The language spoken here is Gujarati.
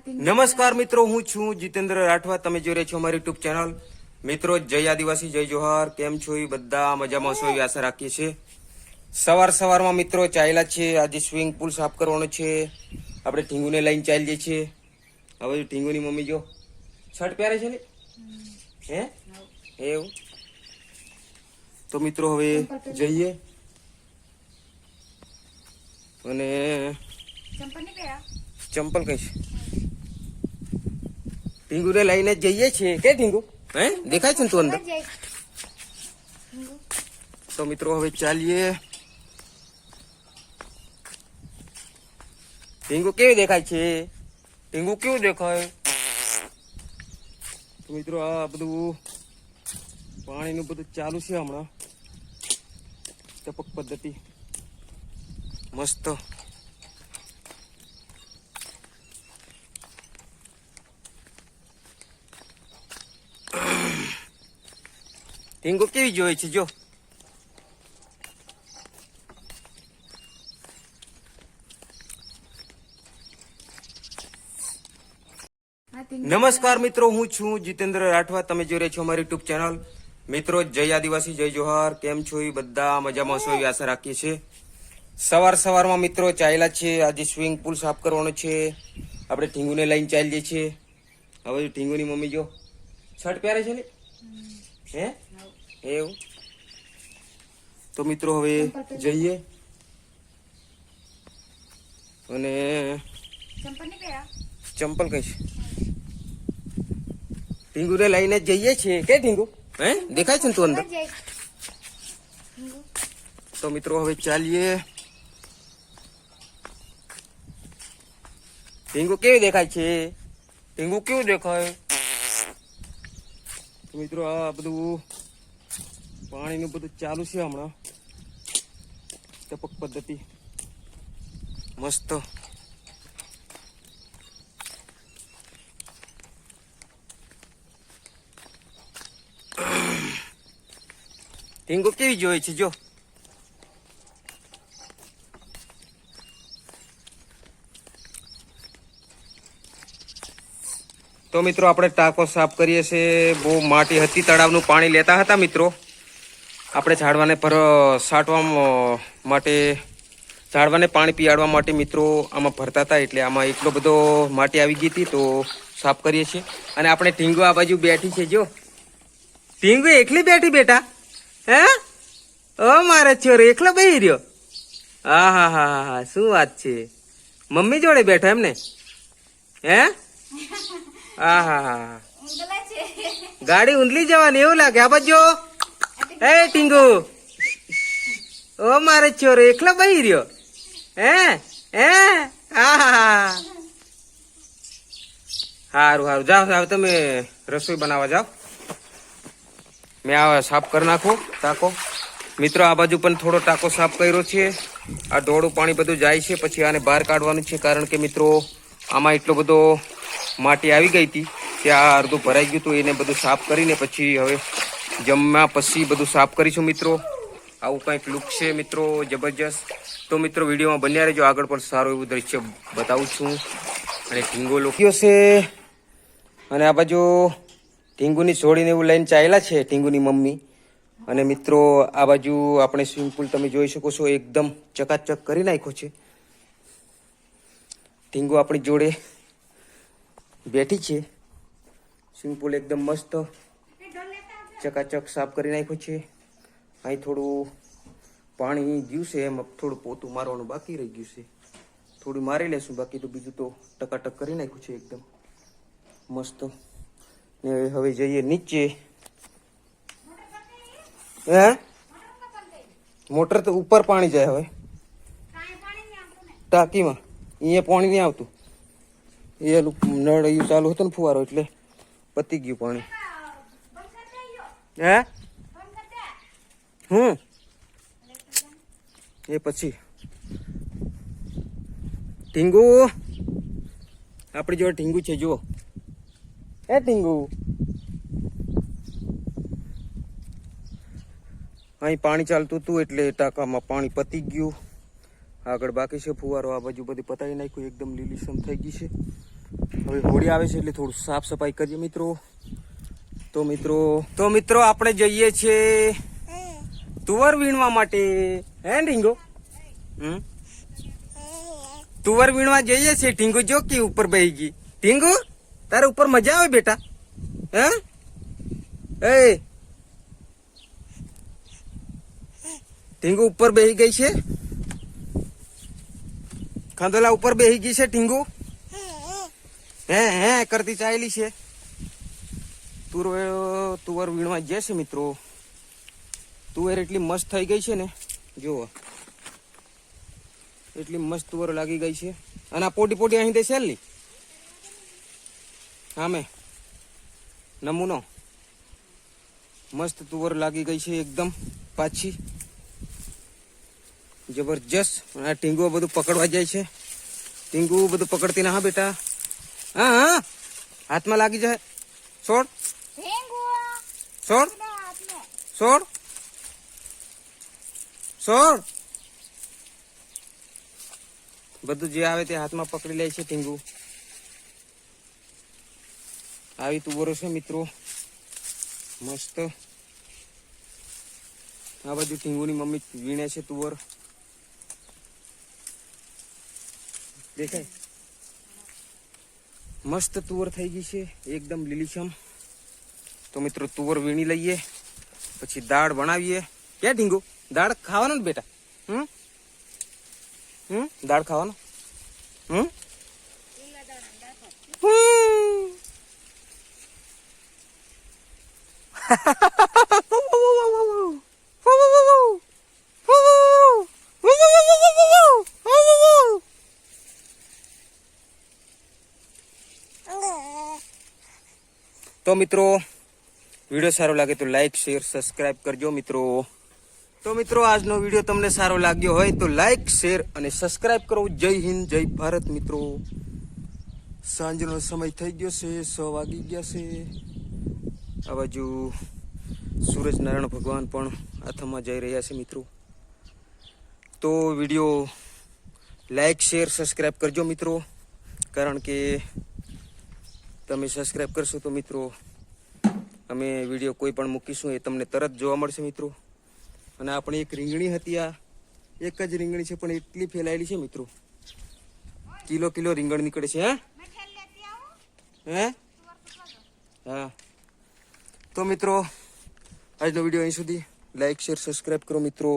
નમસ્કાર મિત્રો, હું છું જીતેન્દ્ર રાઠવા. તમે જોઈ રહ્યા છો અમારી યુટ્યુબ ચેનલ. મિત્રો, જય આદિવાસી, જય જોહાર. કેમ છો? એ બધા મજામાં છો એવી આશા રાખીએ છીએ. સવારમાં મિત્રો ચાલ્યા છે. આજે સ્વિમિંગ પુલ સાફ કરવાનો છે. આપણે ઢીંગુને લઈને ચાલીએ છીએ. હવે ઢીંગુની મમ્મી જો શર્ટ પહેરે છે ને, હે એવું. તો મિત્રો હવે જઈએ અને ચંપલ કઈ ઢીંગુ ને લઈને જઈએ છીએ. કે ઢીંગુ હે દેખાય છે ને તું અંદર? તો મિત્રો હવે ચાલીએ. ઢીંગુ કેવી દેખાય છે? ઢીંગુ કેવું દેખાય? તો મિત્રો આ બધું પાણીનું બધું ચાલુ છે હમણાં, ટપક પદ્ધતિ મસ્ત. ઢીંગુ કેવી જોઈ છે જો. નમસ્કાર મિત્રો, હું છું જીતેન્દ્ર રાઠવા. તમે જોઈ રહ્યા છો અમારી યુટ્યુબ ચેનલ. મિત્રો, જય આદિવાસી, જય જોહાર. કેમ છો? એ બધા મજામાં છો એવી આશા રાખીએ છીએ. સવારમાં મિત્રો ચાલ્યા છે. આજે સ્વિમિંગ પુલ સાફ કરવાનો છે. આપણે ઢીંગુને લઈને ચાલીએ છીએ. હવે ઢીંગુની મમ્મી જો શર્ટ પહેરે છે ને, હે એવું. તો મિત્રો હવે જઈએ અને ચંપલ કઈ છે ઢીંગુને લઈને જઈએ છીએ. કે ઢીંગુ હે દેખાય છે ને તું અંદર? તો મિત્રો હવે ચાલીએ. ઢીંગુ કેવી દેખાય છે? ઢીંગુ કેવું દેખાય? તો મિત્રો આ બધું પાણીનું બધું ચાલુ છે હમણાં, ટપક પદ્ધતિ મસ્ત. ઢીંગુ કેવી જોઈ છે જો. તો મિત્રો આપણે ટાંકો સાફ કરીએ છીએ. બહુ માટી હતી, તળાવનું પાણી લેતા હતા મિત્રો. આપણે ઝાડવાને છાંટવા માટે, ઝાડવાને પાણી પીવાડવા માટે મિત્રો આમાં ભરતા હતા. એટલે આમાં એટલો બધો માટી આવી ગઈ હતી, તો સાફ કરીએ છીએ. અને આપણે ઢીંગુ આ બાજુ બેઠી છે જો. ઢીંગુ એકલી બેઠી બેટા? હે ઓ મારે છોરો એકલો બેહી રહ્યો? હા હા હા હા, શું વાત છે. મમ્મી જોડે બેઠા એમને? હે હા હા હા, ગાડી ઊંધલી જવાની એવું લાગે. આ બાજુ હે ટીંગુ, ઓ મારે છોરો એકલો બેહી રહ્યો? હે હે હા હા, સારું જાઓ તમે રસોઈ બનાવવા જાઓ. મેં આ સાફ કરી નાખો ટાંકો. મિત્રો આ બાજુ પણ થોડો ટાંકો સાફ કર્યો છે. આ ડોળું પાણી બધું જાય છે, પછી આને બહાર કાઢવાનું છે. કારણ કે મિત્રો આમાં એટલો બધો માટી આવી ગઈ હતી, ત્યાં અડધું ભરાઈ ગયું હતું. એને બધું સાફ કરીને પછી હવે જમ્યા પછી બધું સાફ કરીશું મિત્રો. આવું કંઈક લુક છે મિત્રો, જબરજસ્ત. તો મિત્રો વિડીયોમાં બન્યા રહેજો, આગળ પણ સારું એવું દ્રશ્ય બતાવું છું. અને ઢીંગો લોક્યો છે, અને આ બાજુ ઢીંગુની છોડીને એવું લઈને ચાલ્યા છે ઢીંગુની મમ્મી. અને મિત્રો આ બાજુ આપણે સ્વિમિંગ પુલ તમે જોઈ શકો છો, એકદમ ચકાચક કરી નાખ્યો છે. ઢીંગુ આપણી જોડે બેઠી છે. સ્વિમિંગ પુલ એકદમ મસ્ત ચકાચક સાફ કરી નાખ્યો છે. અહીં થોડું પાણી ગયું છે, એમ થોડું પોતું મારવાનું બાકી રહી ગયું છે. થોડું મારી લેશું, બાકી તો બીજું તો ટકાટક કરી નાખ્યું છે એકદમ મસ્ત. ને હવે જઈએ નીચે. હે મોટર તો ઉપર પાણી જાય. હવે ટાંકીમાં અહીંયા પાણી નહીં આવતું. એ નળ એવું ચાલુ હતું ને ફુવારો, એટલે પતી ગયું પાણી. હે એ પછી ઢીંગુ આપણી જોડે ઢીંગુ છે જુઓ. હે ઢીંગુ, અહીં પાણી ચાલતું હતું એટલે ટાંકામાં પાણી પતી ગયું. આગળ બાકી છે ફુવારો. આ બાજુ બધી પતાવી નાખ્યું, એકદમ લીલીસમ થઈ ગઈ છે. હવે હોળી આવે છે એટલે થોડું સાફ સફાઈ કરીએ મિત્રો. તો મિત્રો આપણે જઈએ છીએ તુવર વીણવા માટે. હે ઢીંગો? તુવર વીણવા જઈએ છીએ. ઢીંગુ જો કે ઉપર બેહી ગઈ. ઢીંગુ તારે ઉપર મજા આવે બેટા? હે એ ઢીંગુ ઉપર બેહી ગઈ છે. ખાંદોલા ઉપર બેહી ગઈ છે ઢીંગુ. હે કરતી ચાલેલી છે. તુવર વીણવા જશે મિત્રો. તુવેર એટલી મસ્ત થઈ ગઈ છે ને, જુઓ એટલી મસ્ત તુવર લાગી ગઈ છે. અને આ પોટી અહીં દે સેલી આમે નમૂનો મસ્ત તુવર લાગી ગઈ છે એકદમ પાછી જબરજસ્ત. આ ટીંગુ બધું પકડવા જાય છે. ટીંગુ બધું પકડતી ના. હા બેટા, હા હાથમાં લાગી જાય. છોડ છોડ છોડ છોડ. બધું જે આવે તે હાથમાં પકડી લે છે ટીંગુ. આવી તુવરો છે મિત્રો મસ્ત. આ બાજુ ટીંગુની મમ્મી વીણે છે તુવર. દેખાય મસ્ત તુવર થઈ ગઈ છે એકદમ લીલીછમ. તો મિત્રો તુવર વીણી લઈએ, પછી દાળ બનાવીએ. ક્યાં ઢીંગુ? દાળ ખાવાનો ને બેટા? દાળ ખાવાનો. તો મિત્રો વિડીયો સારો લાગે તો લાઈક શેર સબસ્ક્રાઇબ કરજો મિત્રો. તો મિત્રો આજનો વિડીયો તમને સારો લાગ્યો હોય તો લાઈક શેર અને સબસ્ક્રાઇબ કરો. જય હિન્દ જય ભારત મિત્રો. સાંજનો સમય થઈ ગયો છે, 6 વાગી ગયા છે. આ બાજુ સૂરજનારાયણ ભગવાન પણ આથમમાં જઈ રહ્યા છે મિત્રો. તો વિડીયો લાઈક શેર સબસ્ક્રાઇબ કરજો મિત્રો, કારણ કે તમે સબસ્ક્રાઇબ કરશો તો મિત્રો અમે વિડીયો કોઈ પણ મૂકીશું એ તમને તરત જોવા મળશે મિત્રો. અને આપણી એક રીંગણી હતી, આ એક જ રીંગણી છે પણ એટલી ફેલાયેલી છે મિત્રો, કિલો રીંગણ નીકળે છે. હે હા. તો મિત્રો આજનો વિડીયો અહીં સુધી. લાઈક શેર સબસ્ક્રાઇબ કરો મિત્રો.